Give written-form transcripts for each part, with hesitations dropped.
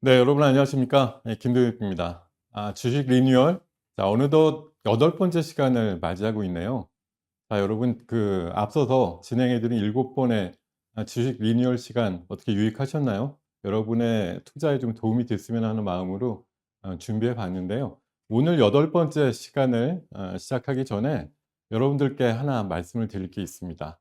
네, 여러분 안녕하십니까? 네, 김도익입니다. 주식 리뉴얼. 자, 어느덧 여덟 번째 시간을 맞이하고 있네요. 자, 여러분 앞서서 진행해 드린 7번의 주식 리뉴얼 시간 어떻게 유익하셨나요? 여러분의 투자에 좀 도움이 됐으면 하는 마음으로 준비해 봤는데요. 오늘 여덟 번째 시간을 시작하기 전에 여러분들께 하나 말씀을 드릴 게 있습니다.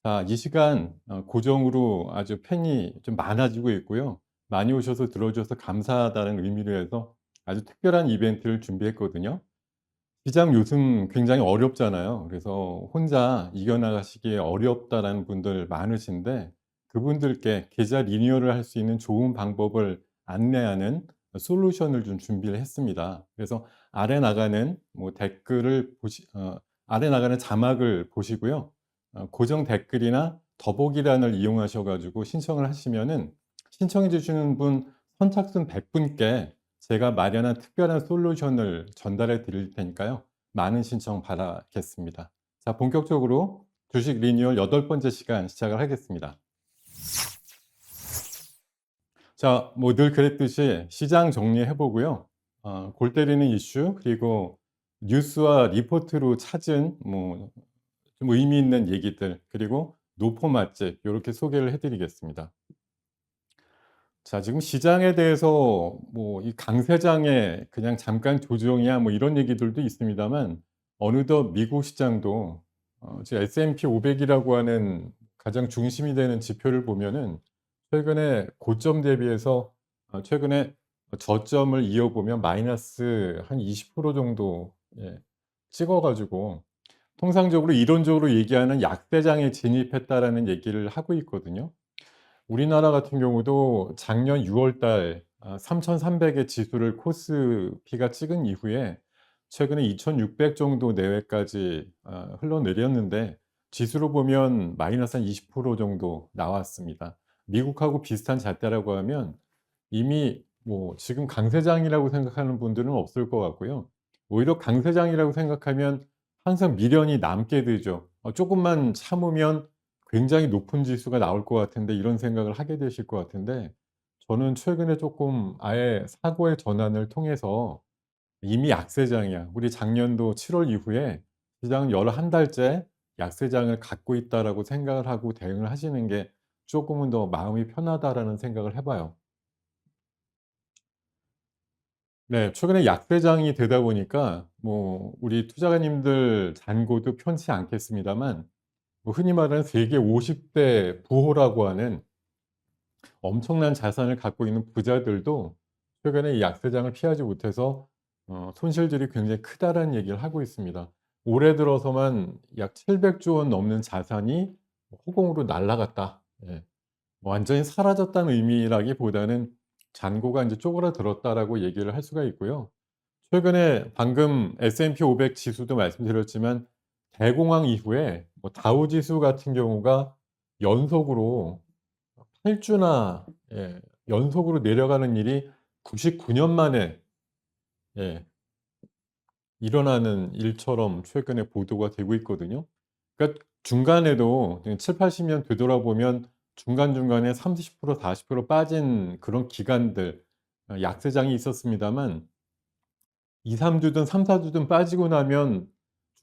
자, 이 시간 고정으로 아주 팬이 좀 많아지고 있고요. 많이 오셔서 들어 주셔서 감사하다는 의미로 해서 아주 특별한 이벤트를 준비했거든요. 시장 요즘 굉장히 어렵잖아요. 그래서 혼자 이겨나가시기에 어렵다라는 분들 많으신데, 그분들께 계좌 리뉴얼을 할 수 있는 좋은 방법을 안내하는 솔루션을 좀 준비를 했습니다. 그래서 아래 나가는 댓글을 아래 나가는 자막을 보시고요. 고정 댓글이나 더보기란을 이용하셔 가지고 신청을 하시면은, 신청해 주시는 분 선착순 100 분께 제가 마련한 특별한 솔루션을 전달해 드릴 테니까요. 많은 신청 바라겠습니다. 자, 본격적으로 주식 리뉴얼 여덟 번째 시간 시작을 하겠습니다. 자, 늘 그랬듯이 시장 정리해 보고요. 골 때리는 이슈, 그리고 뉴스와 리포트로 찾은 좀 의미 있는 얘기들, 그리고 노포 맛집 요렇게 소개를 해 드리겠습니다. 자, 지금 시장에 대해서 이 강세장에 그냥 잠깐 조정이야 이런 얘기들도 있습니다만, 어느덧 미국 시장도 지금 S&P 500 이라고 하는 가장 중심이 되는 지표를 보면은 최근에 고점 대비해서 최근에 저점을 이어보면 마이너스 한 20% 정도 찍어 가지고 통상적으로 이론적으로 얘기하는 약세장에 진입했다라는 얘기를 하고 있거든요. 우리나라 같은 경우도 작년 6월 달 3,300의 지수를 코스피가 찍은 이후에 최근에 2,600 정도 내외까지 흘러내렸는데, 지수로 보면 마이너스 한 20% 정도 나왔습니다. 미국하고 비슷한 잣대라고 하면 이미 지금 강세장이라고 생각하는 분들은 없을 것 같고요. 오히려 강세장이라고 생각하면 항상 미련이 남게 되죠. 조금만 참으면 굉장히 높은 지수가 나올 것 같은데, 이런 생각을 하게 되실 것 같은데, 저는 최근에 조금 아예 사고의 전환을 통해서 이미 약세장이야, 우리 작년도 7월 이후에 시장은 열 한 달째 약세장을 갖고 있다라고 생각을 하고 대응을 하시는 게 조금은 더 마음이 편하다라는 생각을 해 봐요. 네. 최근에 약세장이 되다 보니까 우리 투자가님들 잔고도 편치 않겠습니다만, 흔히 말하는 세계 50대 부호라고 하는 엄청난 자산을 갖고 있는 부자들도 최근에 이 약세장을 피하지 못해서 손실들이 굉장히 크다라는 얘기를 하고 있습니다. 올해 들어서만 약 700조 원 넘는 자산이 허공으로 날아갔다. 예. 완전히 사라졌다는 의미라기보다는 잔고가 인제 쪼그라들었다라고 얘기를 할 수가 있고요. 최근에 방금 S&P 500 지수도 말씀드렸지만, 대공황 이후에 다우 지수 같은 경우가 연속으로 8 주나 연속으로 내려가는 일이 99년 만에 예 일어나는 일처럼 최근에 보도가 되고 있거든요. 그러니까 중간에도 7-80년 되돌아보면 중간중간에 30% 40% 빠진 그런 기간들, 약세장이 있었습니다만, 2-3 주든 3-4 주든 빠지고 나면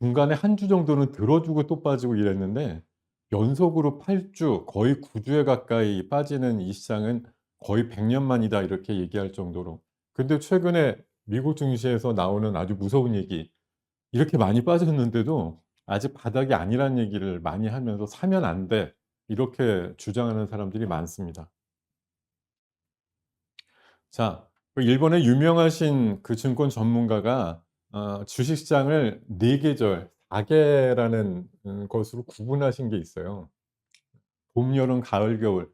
중간에 한 주 정도는 들어주고 또 빠지고 이랬는데, 연속으로 8 주, 거의 9 주에 가까이 빠지는 이 시장은 거의 100년 만이다 이렇게 얘기할 정도로. 근데 최근에 미국 증시에서 나오는 아주 무서운 얘기, 이렇게 많이 빠졌는데도 아직 바닥이 아니라는 얘기를 많이 하면서 "사면 안 돼." 이렇게 주장하는 사람들이 많습니다. 자, 일본의 유명하신 증권 전문가가 주식시장을 4 계절, 4 개라는 것으로 구분하신 게 있어요. 봄, 여름, 가을, 겨울.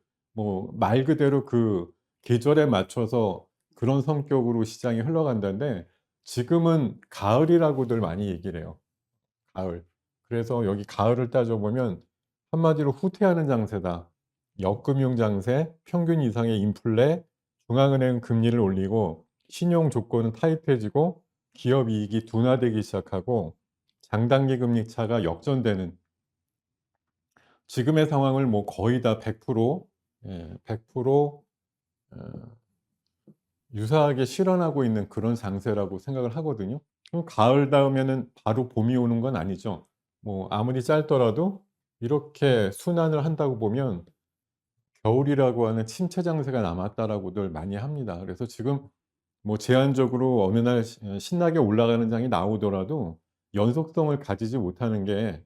말 그대로 그 계절에 맞춰서 그런 성격으로 시장이 흘러간다는데, 지금은 가을이라고들 많이 얘기를 해요. 가을. 그래서 여기 가을을 따져 보면 한마디로 후퇴하는 장세다. 역금융 장세, 평균 이상의 인플레, 중앙은행 금리를 올리고 신용 조건은 타이트해지고 기업 이익이 둔화되기 시작하고 장단기 금리 차가 역전되는 지금의 상황을 거의 다 100% 어 유사하게 실현하고 있는 그런 장세라고 생각을 하거든요. 그럼 가을 다음에는 바로 봄이 오는 건 아니죠. 뭐 아무리 짧더라도 이렇게 순환을 한다고 보면 겨울이라고 하는 침체 장세가 남았다라고들 많이 합니다. 그래서 지금 뭐 제한적으로 어느 날 신나게 올라가는 장이 나오더라도 연속성을 가지지 못하는 게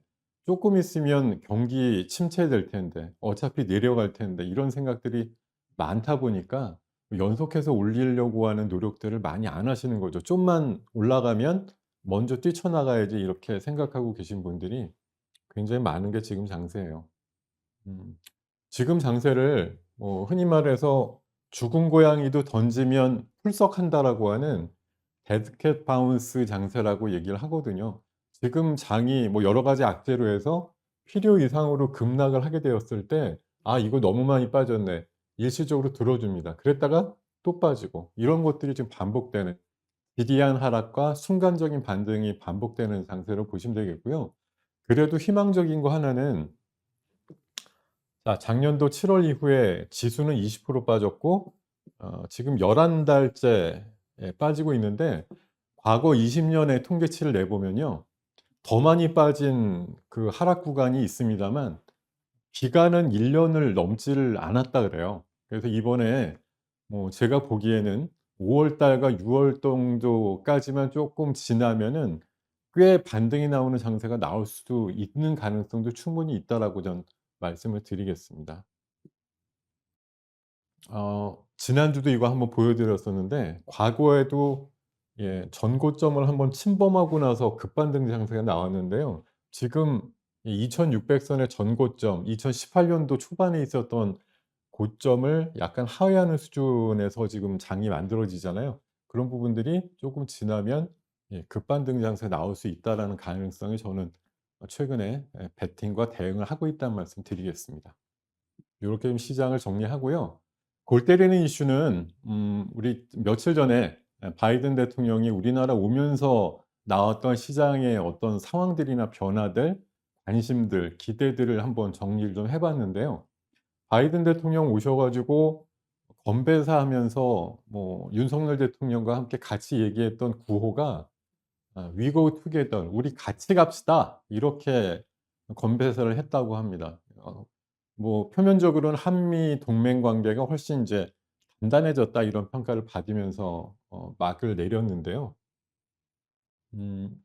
'쪼끔 있으면 경기 침체될 텐데 어차피 내려갈 텐데.' 이런 생각들이 많다 보니까 연속해서 올리려고 하는 노력들을 많이 안 하시는 거죠. '좀만 올라가면 먼저 뛰쳐나가야지.' 이렇게 생각하고 계신 분들이 굉장히 많은 게 지금 장세예요. 음. 지금 장세를 뭐 흔히 말해서 "죽은 고양이도 던지면 풀썩한다."라고 하는 데드 캣 바운스 장세라고 얘기를 하거든요. 지금 장이 뭐 여러 가지 악재로 해서 필요 이상으로 급락을 하게 되었을 때 '아 이거 너무 많이 빠졌네.' 일시적으로 들어줍니다. 그랬다가 또 빠지고 이런 것들이 지금 반복되는 기이한 하락과 순간적인 반등이 반복되는 장세로 보시면 되겠고요. 그래도 희망적인 거 하나는 자 작년도 7월 이후에 지수는 20% 빠졌고 지금 11 달째 빠지고 있는데 과거 20 년의 통계치를 내 보면요. 더 많이 빠진 그 하락 구간이 있습니다만 기간은 1 년을 넘지를 않았다 그래요. 그래서 이번에 뭐 제가 보기에는 5월 달과 6월 정도까지만 쪼끔 지나면은 꽤 반등이 나오는 장세가 나올 수도 있는 가능성도 충분히 있다라고 전 말씀을 드리겠습니다. 지난주도 이거 한번 보여 드렸었는데 과거에도 전고점을 한번 침범하고 나서 급반등 장세가 나왔는데요. 지금 이 2,600 선의 전고점 2018 년도 초반에 있었던 고점을 약간 하회하는 수준에서 지금 장이 만들어지잖아요. 그런 부분들이 쪼금 지나면 급반등 장세 나올 수 있다라는 가능성이 저는 최근에 베팅과 대응을 하고 있다는 말씀 드리겠습니다. 요렇게 좀 시장을 정리하고요. 골 때리는 이슈는 우리 며칠 전에 바이든 대통령이 우리나라 오면서 나왔던 시장의 어떤 상황들이나 변화들, 관심들, 기대들을 한번 정리를 좀 해 봤는데요. 바이든 대통령 오셔 가지고 건배사하면서 뭐 윤석열 대통령과 함께 같이 얘기했던 구호가 "We go together." "우리 같이 갑시다." 이렇게 건배사를 했다고 합니다. 뭐 표면적으로는 "한미 동맹 관계가 훨씬 이제 단단해졌다." 이런 평가를 받으면서 막을 내렸는데요. 음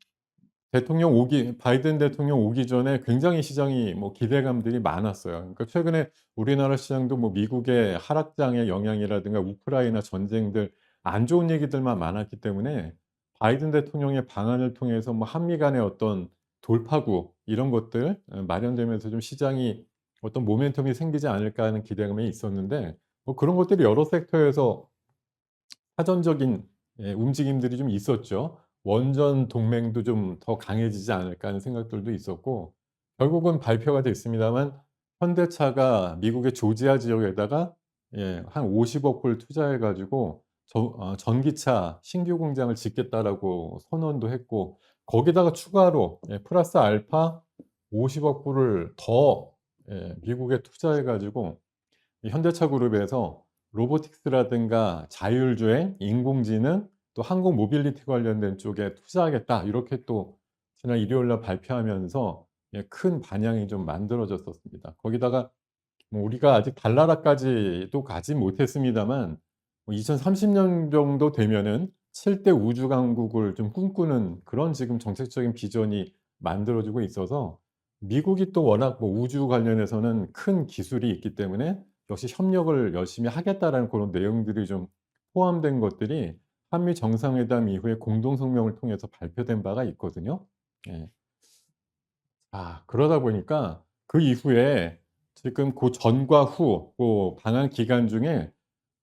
대통령 오기 바이든 대통령 오기 전에 굉장히 시장이 뭐 기대감들이 많았어요. 그러니까 최근에 우리나라 시장도 뭐 미국의 하락장의 영향이라든가 우크라이나 전쟁들 안 좋은 얘기들만 많았기 때문에 바이든 대통령의 방안을 통해서 뭐 한미 간의 어떤 돌파구 이런 것들 마련되면서 좀 시장이 어떤 모멘텀이 생기지 않을까 하는 기대감이 있었는데 뭐 그런 것들이 여러 섹터에서 사전적인 움직임들이 좀 있었죠. '원전 동맹도 좀 더 강해지지 않을까.' 하는 생각들도 있었고 결국은 발표가 됐습니다만 현대차가 미국의 조지아 지역에다가 한 50억 불 투자해 가지고 전기차 신규 공장을 짓겠다라고 선언도 했고 거기다가 추가로 플러스 알파 50억 불을 더 미국에 투자해 가지고 이 현대차 그룹에서 로보틱스라든가 자율주행, 인공지능 또 항공 모빌리티 관련된 쪽에 투자하겠다. 이렇게 또 지난 일요일 날 발표하면서 큰 반향이 좀 만들어졌었습니다. 거기다가 뭐 우리가 아직 달나라까지도 가지 못했습니다만 뭐 2030년 정도 되면은 7대 우주 강국을 좀 꿈꾸는 그런 지금 정책적인 비전이 만들어지고 있어서 미국이 또 워낙 뭐 우주 관련해서는 큰 기술이 있기 때문에 역시 협력을 열심히 하겠다라는 그런 내용들이 좀 포함된 것들이 한미 정상회담 이후에 공동 성명을 통해서 발표된 바가 있거든요. 예. 그러다 보니까 그 이후에 지금 고 전과 후 고 방한 기간 중에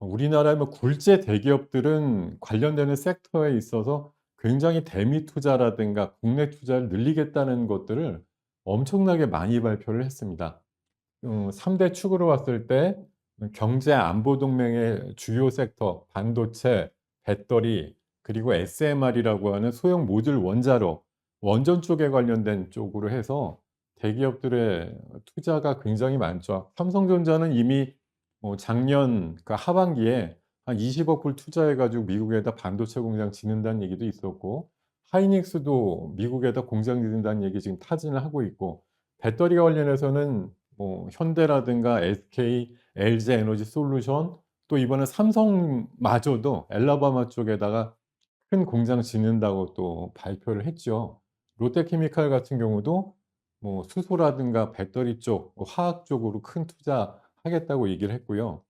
우리나라의 뭐 굴재 대기업들은 관련되는 섹터에 있어서 굉장히 대미 투자라든가 국내 투자를 늘리겠다는 것들을 엄청나게 많이 발표를 했습니다. 3대 축으로 봤을 때 경제 안보 동맹의 주요 섹터 반도체, 배터리 그리고 SMR이라고 하는 소형 모듈 원자로 원전 쪽에 관련된 쪽으로 해서 대기업들의 투자가 굉장히 많죠. 삼성전자는 이미 작년 그 하반기에 한 20억 불 투자해 가지고 미국에다 반도체 공장 짓는다는 얘기도 있었고, 하이닉스도 미국에다 공장 짓는다는 얘기 지금 타진을 하고 있고, 배터리와 관련해서는 뭐 현대라든가 SK, LG 에너지 솔루션, 또 이번에 삼성마저도 엘라바마 쪽에다가 큰 공장 짓는다고 또 발표를 했죠. 롯데케미칼 같은 경우도 뭐 수소라든가 배터리 쪽, 뭐 화학 쪽으로 큰 투자하겠다고 얘기를 했고요.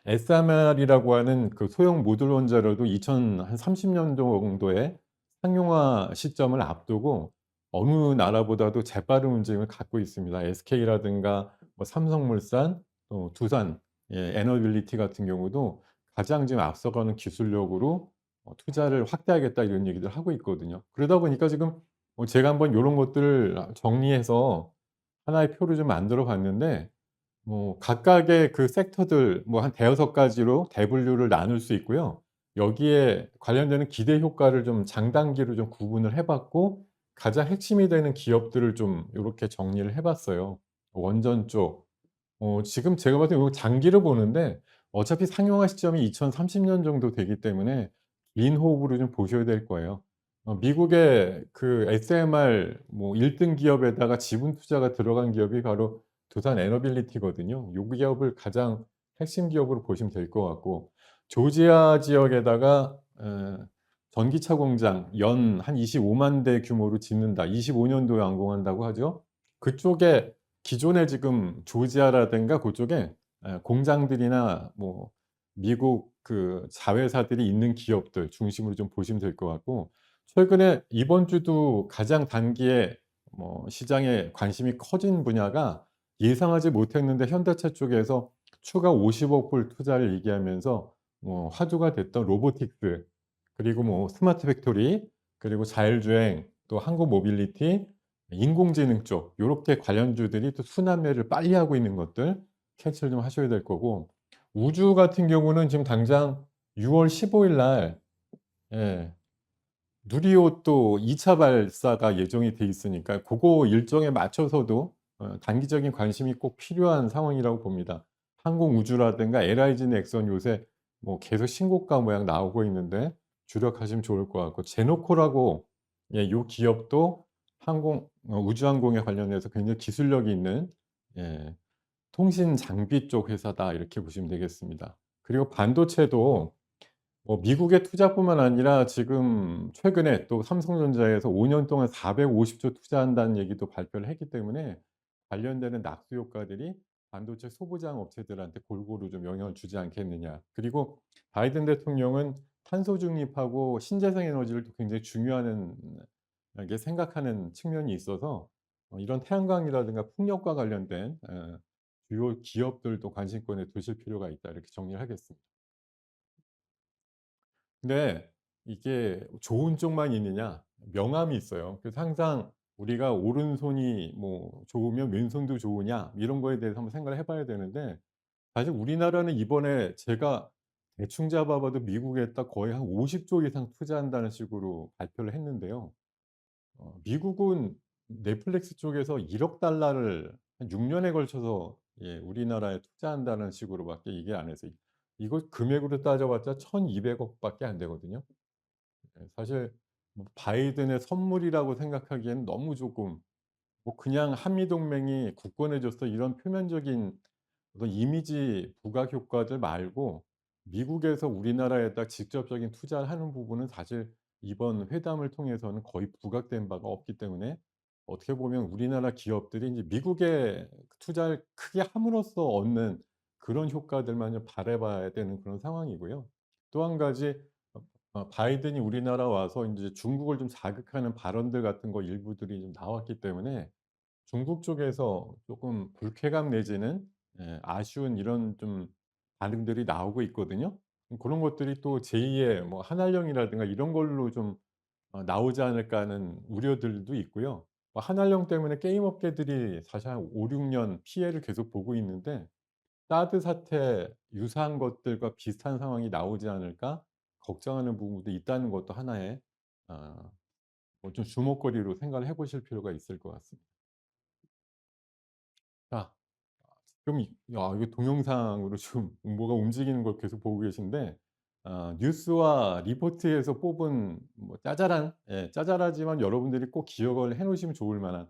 SMR이라고 하는 그 소형 모듈 원자로도 2030년 정도에 상용화 시점을 앞두고 어느 나라보다도 재빠른 움직임을 갖고 있습니다. SK라든가 뭐 삼성물산, 또 두산 에너빌리티 같은 경우도 가장 지금 앞서가는 기술력으로 "투자를 확대하겠다." 이런 얘기들 하고 있거든요. 그러다 보니까 지금 제가 한번 요런 것들을 정리해서 하나의 표를 좀 만들어 봤는데, 뭐 각각의 그 섹터들 뭐 한 대여섯 가지로 대분류를 나눌 수 있고요. 여기에 관련되는 기대 효과를 좀 장단기로 좀 구분을 해 봤고, 가장 핵심이 되는 기업들을 좀 요렇게 정리를 해 봤어요. 원전 쪽 지금 제가 봤을 때 요 장기를 보는데 어차피 상용화 시점이 2030년 정도 되기 때문에 긴 호흡으로 좀 보셔야 될 거예요. 미국의 그 SMR 뭐 1등 기업에다가 지분 투자가 들어간 기업이 바로 두산 에너빌리티거든요. 요 기업을 가장 핵심 기업으로 보시면 될 것 같고, 조지아 지역에다가 전기차 공장 연 한 250,000대 규모로 짓는다. 25 년도에 완공한다고 하죠. 그쪽에 기존에 지금 조지아라든가 고쪽에 공장들이나 뭐 미국 그 자회사들이 있는 기업들 중심으로 좀 보시면 될 것 같고, 최근에 이번 주도 가장 단기에 시장에 관심이 커진 분야가 예상하지 못했는데 현대차 쪽에서 추가 50억 불 투자를 얘기하면서 화두가 됐던 로보틱스, 그리고 뭐 스마트 팩토리, 그리고 자율주행, 또 항공 모빌리티, 인공지능 쪽 요렇게 관련주들이 또 순환매를 빨리 하고 있는 것들 캐치를 좀 하셔야 될 거고, 우주 같은 경우는 지금 당장 6월 15일날 예 누리호 또 2차 발사가 예정이 돼 있으니까 고거 일정에 맞춰서도 단기적인 관심이 꼭 필요한 상황이라고 봅니다. 항공우주라든가 LIG 넥선 요새 뭐 계속 신고가 모양 나오고 있는데 주력하시면 좋을 것 같고, 제노코라고 요 기업도 항공 우주항공에 관련해서 굉장히 기술력이 있는 예 통신 장비 쪽 회사다 이렇게 보시면 되겠습니다. 그리고 반도체도 미국의 투자뿐만 아니라 지금 최근에 또 삼성전자에서 5년 동안 450조 투자한다는 얘기도 발표를 했기 때문에 관련되는 낙수 효과들이 반도체 소부장 업체들한테 골고루 좀 영향을 주지 않겠느냐. 그리고 바이든 대통령은 탄소 중립하고 신재생 에너지를 또 굉장히 중요하는 게 생각하는 측면이 있어서 이런 태양광이라든가 풍력과 관련된 주요 기업들도 관심권에 두실 필요가 있다 이렇게 정리를 하겠습니다. 근데 이게 좋은 쪽만 있느냐? 명암이 있어요. 그래서 항상 우리가 '오른손이 뭐 좋으면 왼손도 좋으냐?' 이런 거에 대해서 한번 생각을 해 봐야 되는데, 사실 우리나라는 이번에 제가 대충 잡아 봐도 미국에다 거의 한 50조 이상 투자한다는 식으로 발표를 했는데요. 미국은 넷플릭스 쪽에서 1억 달러를 한 6 년에 걸쳐서 우리나라에 투자한다는 식으로밖에 얘기 안 해서 이거 금액으로 따져 봤자 1,200억 밖에 안 되거든요. 사실 뭐 바이든의 선물이라고 생각하기에는 너무 조금, 뭐 그냥 한미 동맹이 굳건해 졌어 이런 표면적인 어떤 이미지 부각 효과들 말고 미국에서 우리나라에다 직접적인 투자를 하는 부분은 사실 이번 회담을 통해서는 거의 부각된 바가 없기 때문에, 어떻게 보면 우리나라 기업들이 인제 미국에 투자를 크게 함으로써 얻는 그런 효과들만 좀 바라 봐야 되는 그런 상황이고요. 또 한 가지 바이든이 우리나라 와서 인제 중국을 좀 자극하는 발언들 같은 거 일부들이 좀 나왔기 때문에 중국 쪽에서 쪼끔 불쾌감 내지는 아쉬운 이런 좀 반응들이 나오고 있거든요. 그런 것들이 또 제2의 뭐 한알령이라든가 이런 걸로 좀 나오지 않을까 하는 우려들도 있고요. 한알령 때문에 게임 업계들이 사실 한 5-6년 피해를 계속 보고 있는데, 사드 사태 유사한 것들과 비슷한 상황이 나오지 않을까 걱정하는 부분도 있다는 것도 하나의 아 뭐 좀 주목거리로 생각을 해 보실 필요가 있을 것 같습니다. 자, 그럼 이거 동영상으로 좀 뭐가 움직이는 걸 계속 보고 계신데, 뉴스와 리포트에서 뽑은 뭐 짜잘한, 짜잘하지만 여러분들이 꼭 기억을 해 놓으시면 좋을 만한,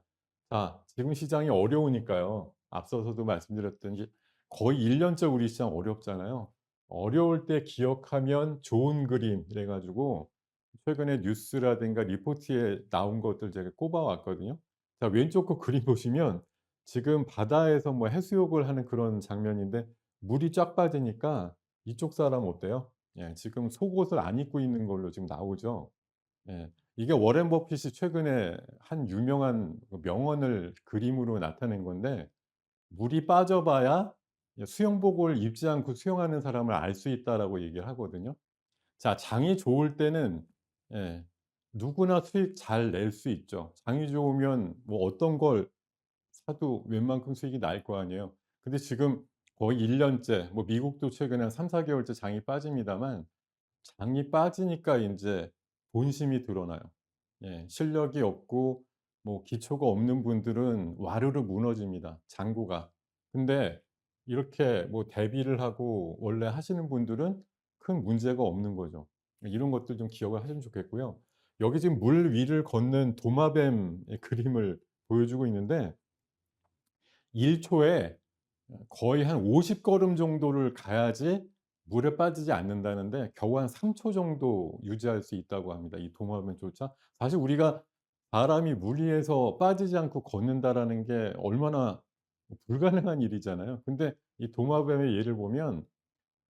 지금 시장이 어려우니까요. 앞서서도 말씀드렸던 게 거의 1 년째 우리 시장 어렵잖아요. 어려울 때 기억하면 좋은 그림 이래 가지고 최근에 뉴스라든가 리포트에 나온 것들 제가 꼽아 왔거든요. 자, 왼쪽 거 그림 보시면 지금 바다에서 뭐 해수욕을 하는 그런 장면인데, 물이 쫙 빠지니까 이쪽 사람 어때요? 지금 속옷을 안 입고 있는 걸로 지금 나오죠. 이게 워렌 버핏이 최근에 한 유명한 그 명언을 그림으로 나타낸 건데, "물이 빠져봐야 수영복을 입지 않고 수영하는 사람을 알 수 있다."라고 얘기를 하거든요. 자, 장이 좋을 때는, 예 누구나 수익 잘 낼 수 있죠. 장이 좋으면 뭐 어떤 걸 사도 웬만큼 수익이 날 거 아니에요. 근데 지금 거의 1 년째, 뭐 미국도 최근에 한 3-4 개월째 장이 빠집니다만, 장이 빠지니까 인제 본심이 드러나요. 실력이 없고 뭐 기초가 없는 분들은 와르르 무너집니다, 장구가. 근데 이렇게 뭐 대비를 하고 원래 하시는 분들은 큰 문제가 없는 거죠. 이런 것들 좀 기억을 하시면 좋겠고요. 여기 지금 물 위를 걷는 도마뱀의 그림을 보여주고 있는데, 1 초에 거의 한 50 걸음 정도를 가야지 물에 빠지지 않는다는데, 겨우 한 3초 정도 유지할 수 있다고 합니다, 이 도마뱀조차. 사실 우리가 사람이 물 위에서 빠지지 않고 걷는다라는 게 얼마나 불가능한 일이잖아요. 근데 이 도마뱀의 예를 보면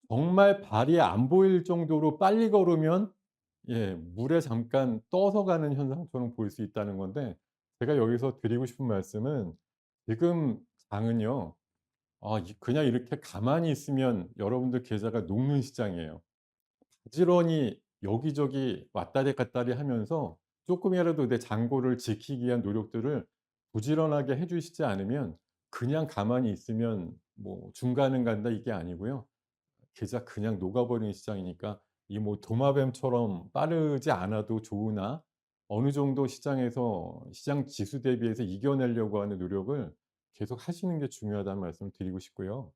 정말 발이 안 보일 정도로 빨리 걸으면, 물에 잠깐 떠서 가는 현상처럼 보일 수 있다는 건데, 제가 여기서 드리고 싶은 말씀은, 지금 장은요, 그냥 이렇게 가만히 있으면 여러분들 계좌가 녹는 시장이에요. 부지런히 여기저기 왔다리 갔다리 하면서 쪼끔이라도 내 잔고를 지키기 위한 노력들을 부지런하게 해 주시지 않으면, 그냥 가만히 있으면 뭐 '중간은 간다.' 이게 아니고요. 계좌 그냥 녹아버리는 시장이니까, 이 뭐 도마뱀처럼 빠르지 않아도 좋으나 어느 정도 시장에서 시장 지수 대비해서 이겨내려고 하는 노력을 계속 하시는 게 중요하다는 말씀을 드리고 싶고요.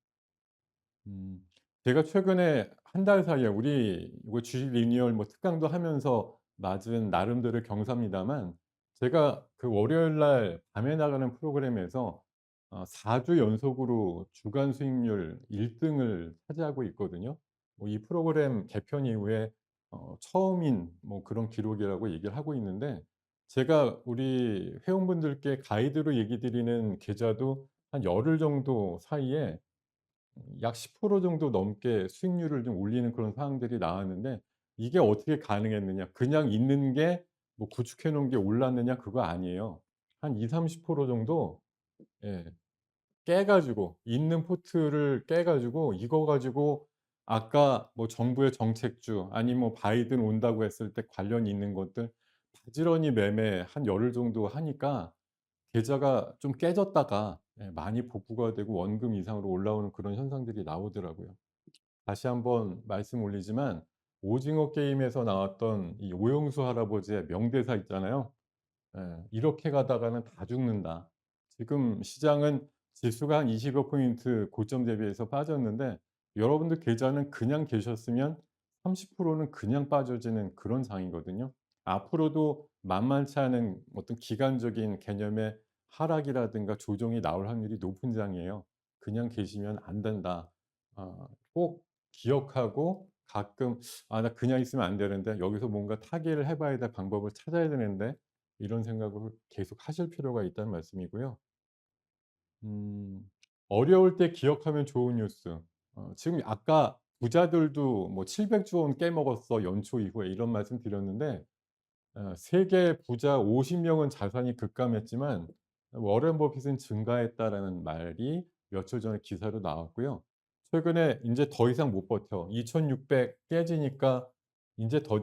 음. 제가 최근에 한 달 사이에 우리 이거 주식 리뉴얼 뭐 특강도 하면서 맞은 나름대로의 경사입니다만, 제가 그 월요일 날 밤에 나가는 프로그램에서 4주 연속으로 주간 수익률 1 등을 차지하고 있거든요. 뭐 이 프로그램 개편 이후에 처음인 뭐 그런 기록이라고 얘기를 하고 있는데, 제가 우리 회원분들께 가이드로 얘기 드리는 계좌도 한 열흘 정도 사이에 약 10% 정도 넘게 수익률을 좀 올리는 그런 상황들이 나왔는데, 이게 어떻게 가능했느냐. 그냥 있는 게 뭐 구축해 놓은 게 올랐느냐, 그거 아니에요. 한 20-30% 정도, 예 깨 가지고, 있는 포트를 깨 가지고 이거 가지고 아까 뭐 정부의 정책주 아니면 뭐 바이든 온다고 했을 때 관련이 있는 것들 부지런히 매매 한 열흘 정도 하니까 계좌가 좀 깨졌다가 많이 복구가 되고 원금 이상으로 올라오는 그런 현상들이 나오더라고요. 다시 한번 말씀 올리지만, 오징어 게임에서 나왔던 이 오영수 할아버지의 명대사 있잖아요. "이렇게 가다가는 다 죽는다." 지금 시장은 지수가 한 20여 포인트 고점 대비해서 빠졌는데, 여러분들 계좌는 그냥 계셨으면 30%는 그냥 빠져지는 그런 장이거든요. 앞으로도 만만치 않은 어떤 기간적인 개념의 하락이라든가 조정이 나올 확률이 높은 장이에요. 그냥 계시면 안 된다. 꼭 기억하고, 가끔 '아 나 그냥 있으면 안 되는데. 여기서 뭔가 타개를 해 봐야 될 방법을 찾아야 되는데.' 이런 생각을 계속 하실 필요가 있다는 말씀이고요. 음 어려울 때 기억하면 좋은 뉴스. 지금 아까 부자들도 뭐 "700조 원 깨먹었어, 연초 이후에." 이런 말씀 드렸는데, 세계 부자 50 명은 자산이 급감했지만 워렌 버핏은 증가했다라는 말이 며칠 전에 기사로 나왔고요. 최근에 인제 더 이상 못 버텨. 2,600 깨지니까 인제 더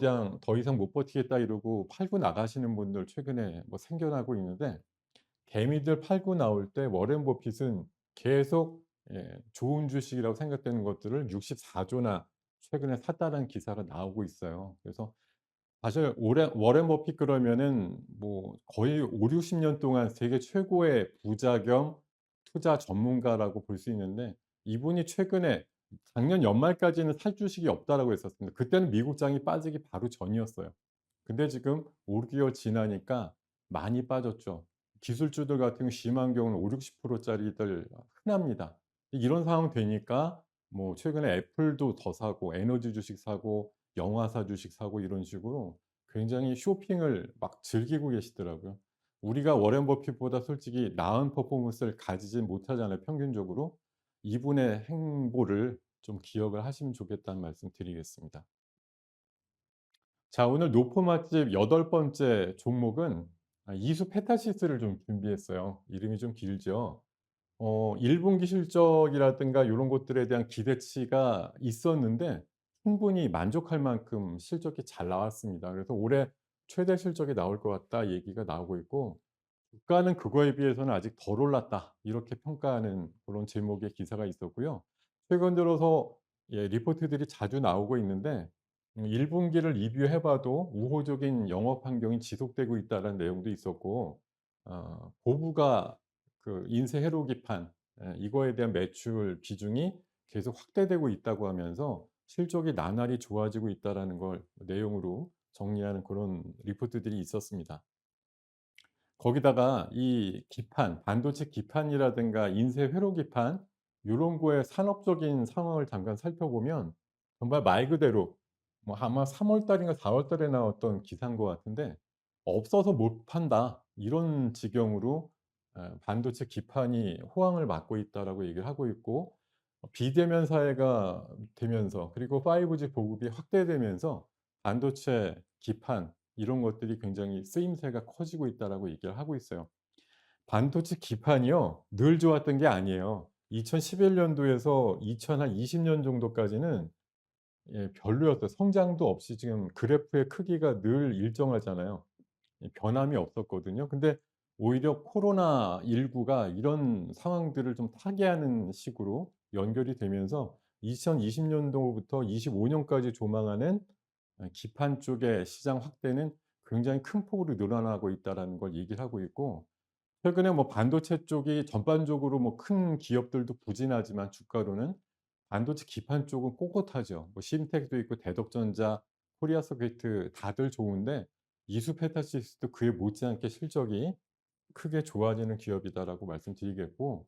이상 못 버티겠다 이러고 팔고 나가시는 분들 최근에 뭐 생겨나고 있는데, 개미들 팔고 나올 때 워렌 버핏은 계속 좋은 주식이라고 생각되는 것들을 64 조나 최근에 샀다는 기사가 나오고 있어요. 그래서 사실 워렌 버핏 그러면은 뭐 거의 5-60년 동안 세계 최고의 부자 겸 투자 전문가라고 볼 수 있는데, 이분이 최근에 작년 연말까지는 살 주식이 없다라고 했었습니다. 그때는 미국장이 빠지기 바로 전이었어요. 근데 지금 5-6개월 지나니까 많이 빠졌죠. 기술주들 같은 경우 심한 경우는 50-60% 짜리들 흔합니다. 이런 상황 되니까 뭐 최근에 애플도 더 사고 에너지 주식 사고 영화사 주식 사고 이런 식으로 굉장히 쇼핑을 막 즐기고 계시더라고요. 우리가 워렌 버핏보다 솔직히 나은 퍼포먼스를 가지진 못하잖아요, 평균적으로. 이분의 행보를 좀 기억을 하시면 좋겠다는 말씀 드리겠습니다. 자, 오늘 노포 맛집 여덟 번째 종목은 이수 페타시스를 좀 준비했어요. 이름이 좀 길죠. 1 분기 실적이라든가 요런 것들에 대한 기대치가 있었는데 충분히 만족할 만큼 실적이 잘 나왔습니다. 그래서 올해 최대 실적이 나올 것 같다 얘기가 나오고 있고, 주가는 그거에 비해서는 아직 덜 올랐다, 이렇게 평가하는 그런 제목의 기사가 있었고요. 최근 들어서 리포트들이 자주 나오고 있는데 1 분기를 리뷰해 봐도 우호적인 영업 환경이 지속되고 있다는 내용도 있었고, 보부가 인쇄 회로 기판, 이거에 대한 매출 비중이 계속 확대되고 있다고 하면서 실적이 나날이 좋아지고 있다라는 걸 내용으로 정리하는 그런 리포트들이 있었습니다. 거기다가 이 기판, 반도체 기판이라든가 인쇄 회로 기판 요런 거의 산업적인 상황을 잠깐 살펴보면 정말 말 그대로 뭐 아마 3월 달인가 4월 달에 나왔던 기사인 것 같은데 "없어서 못 판다." 이런 지경으로 반도체 기판이 호황을 맞고 있다라고 얘기를 하고 있고, 비대면 사회가 되면서 그리고 5G 보급이 확대되면서 반도체 기판 이런 것들이 굉장히 쓰임새가 커지고 있다라고 얘기를 하고 있어요. 반도체 기판이요, 늘 좋았던 게 아니에요. 2011 년도에서 2020년 정도까지는 별로였어요. 성장도 없이 지금 그래프의 크기가 늘 일정하잖아요. 변함이 없었거든요. 근데 오히려 코로나19가 이런 상황들을 좀 타개하는 식으로 연결이 되면서 2020 년도부터 25 년까지 조망하는 기판 쪽의 시장 확대는 굉장히 큰 폭으로 늘어나고 있다라는 걸 얘기를 하고 있고, 최근에 뭐 반도체 쪽이 전반적으로 뭐 큰 기업들도 부진하지만 주가로는 반도체 기판 쪽은 꼿꼿하죠. 뭐 신텍도 있고 대덕전자, 코리아소켓 다들 좋은데 이수페타시스도 그에 못지않게 실적이 크게 좋아지는 기업이다라고 말씀드리겠고,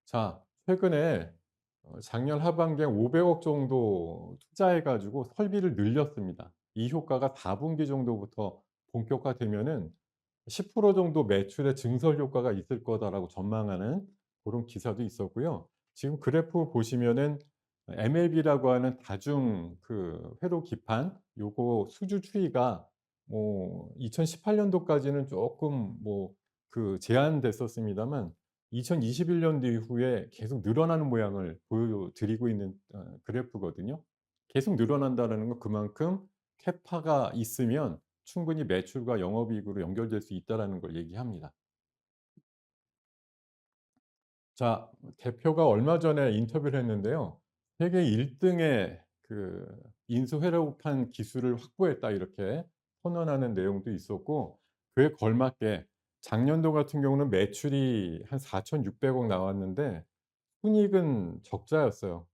자, 최근에 작년 하반기에 500억 정도 투자해 가지고 설비를 늘렸습니다. 이 효과가 4 분기 정도부터 본격화되면은 10% 정도 매출의 증설 효과가 있을 거다라고 전망하는 고런 기사도 있었고요. 지금 그래프 보시면은 MLB라고 하는 다중 회로 기판 요거 수주 추이가 뭐 2018 년도까지는 쪼끔 뭐 제한됐었습니다만 2021 년도 이후에 계속 늘어나는 모양을 보여드리고 있는 그래프거든요. 계속 늘어난다라는 건 그만큼 캐파가 있으면 충분히 매출과 영업이익으로 연결될 수 있다라는 걸 얘기합니다. 자, 대표가 얼마 전에 인터뷰를 했는데요. 세계 1 등의 인수회로판 기술을 확보했다, 이렇게 선언하는 내용도 있었고, 그에 걸맞게 작년도 같은 경우는 매출이 한 4,600억 나왔는데 순이익은 적자였어요.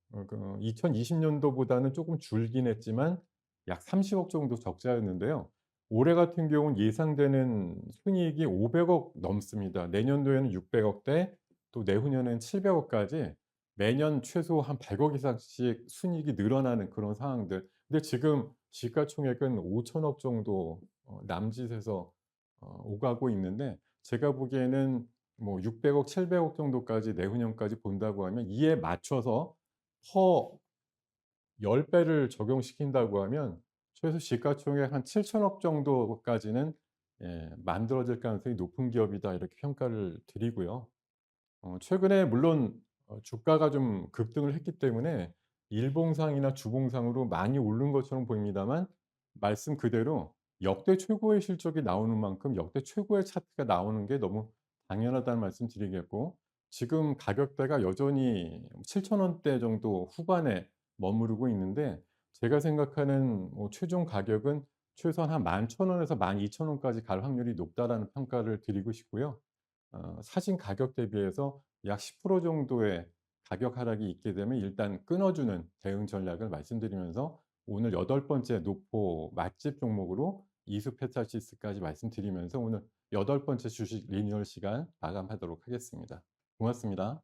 2020 년도보다는 쪼금 줄긴 했지만 약 30억 정도 적자였는데요. 올해 같은 경우는 예상되는 순이익이 500억 넘습니다. 내년도에는 600억 대, 또 내후년에는 700억 까지 매년 최소 한 100억 이상씩 순이익이 늘어나는 그런 상황들. 근데 지금 시가총액은 5천억 정도 남짓에서 오가고 있는데, 제가 보기에는 뭐 600억, 700억 정도까지 내후년까지 본다고 하면 이에 맞춰서 퍼 10 배를 적용시킨다고 하면 최소 시가총액 한 7천억 정도까지는 만들어질 가능성이 높은 기업이다, 이렇게 평가를 드리고요. 최근에 물론 주가가 좀 급등을 했기 때문에 일봉상이나 주봉상으로 많이 오른 것처럼 보입니다만, 말씀 그대로 역대 최고의 실적이 나오는 만큼 역대 최고의 차트가 나오는 게 너무 당연하다는 말씀 드리겠고, 지금 가격대가 여전히 7천 원대 정도 후반에 머무르고 있는데, 제가 생각하는 최종 가격은 최소한 한 11,000 원에서 12,000 원까지 갈 확률이 높다라는 평가를 드리고 싶고요. 사신 가격 대비해서 약 10% 정도의 가격 하락이 있게 되면 일단 끊어 주는 대응 전략을 말씀드리면서 오늘 여덟 번째 노포 맛집 종목으로 이수페타시스까지 말씀드리면서 오늘 여덟 번째 주식 리뉴얼 시간 마감하도록 하겠습니다. 고맙습니다.